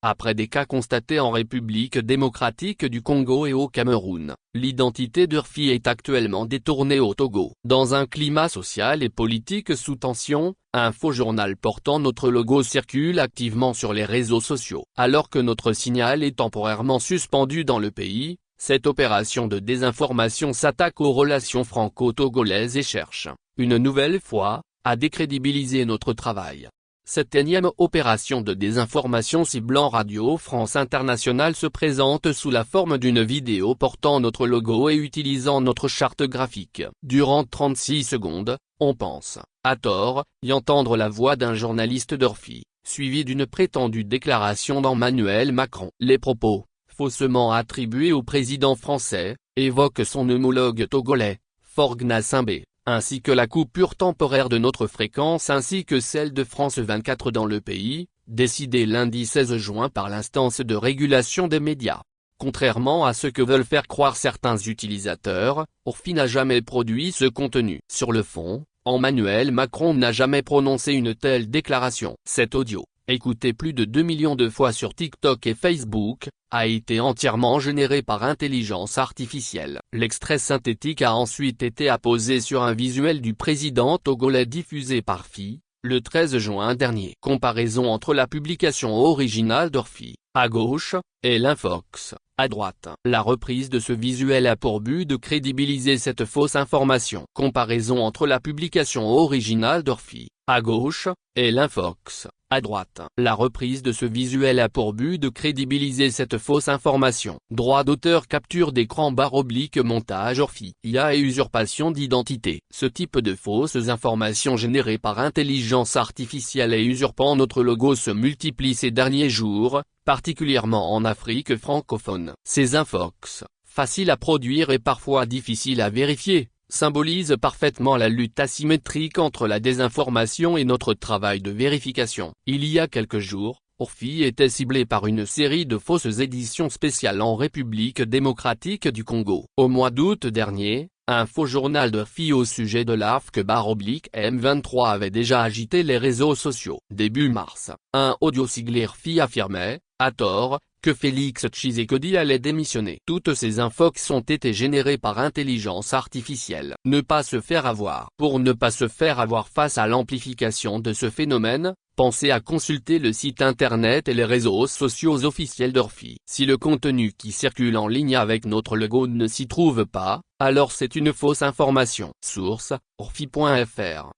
Après des cas constatés en République démocratique du Congo et au Cameroun, l'identité d'Urfi est actuellement détournée au Togo. Dans un climat social et politique sous tension, un faux journal portant notre logo circule activement sur les réseaux sociaux. Alors que notre signal est temporairement suspendu dans le pays, cette opération de désinformation s'attaque aux relations franco-togolaises et cherche, une nouvelle fois, à décrédibiliser notre travail. Cette énième opération de désinformation ciblant Radio France Internationale se présente sous la forme d'une vidéo portant notre logo et utilisant notre charte graphique. Durant 36 secondes, on pense, à tort, y entendre la voix d'un journaliste d'Urfi, suivie d'une prétendue déclaration d'Emmanuel Macron. Les propos, faussement attribués au président français, évoquent son homologue togolais, Faure Gnassingbé, ainsi que la coupure temporaire de notre fréquence ainsi que celle de France 24 dans le pays, décidée lundi 16 juin par l'instance de régulation des médias. Contrairement à ce que veulent faire croire certains utilisateurs, Urfi n'a jamais produit ce contenu. Sur le fond, Emmanuel Macron n'a jamais prononcé une telle déclaration. Cet audio, écouté plus de 2 millions de fois sur TikTok et Facebook, a été entièrement généré par intelligence artificielle. L'extrait synthétique a ensuite été apposé sur un visuel du président togolais diffusé par Fi, le 13 juin dernier. Comparaison entre la publication originale d'Urfi, à gauche, et l'infox, à droite. La reprise de ce visuel a pour but de crédibiliser cette fausse information. Comparaison entre la publication originale d'Urfi, à gauche, et l'infox, à droite. La reprise de ce visuel a pour but de crédibiliser cette fausse information. Droit d'auteur, capture d'écran / montage Urfi. IA et usurpation d'identité. Ce type de fausses informations générées par intelligence artificielle et usurpant notre logo se multiplie ces derniers jours, particulièrement en Afrique francophone. Ces infox, faciles à produire et parfois difficiles à vérifier, symbolise parfaitement la lutte asymétrique entre la désinformation et notre travail de vérification. Il y a quelques jours, Urfi était ciblé par une série de fausses éditions spéciales en République démocratique du Congo. Au mois d'août dernier, un faux journal d'Urfi au sujet de l'AFC/M23 avait déjà agité les réseaux sociaux. Début mars, un audio siglé Urfi affirmait, à tort, que Félix Tshisekedi allait démissionner. Toutes ces infox ont été générées par intelligence artificielle. Ne pas se faire avoir. Pour ne pas se faire avoir face à l'amplification de ce phénomène, pensez à consulter le site internet et les réseaux sociaux officiels d'Urfi. Si le contenu qui circule en ligne avec notre logo ne s'y trouve pas, alors c'est une fausse information. Source, urfi.fr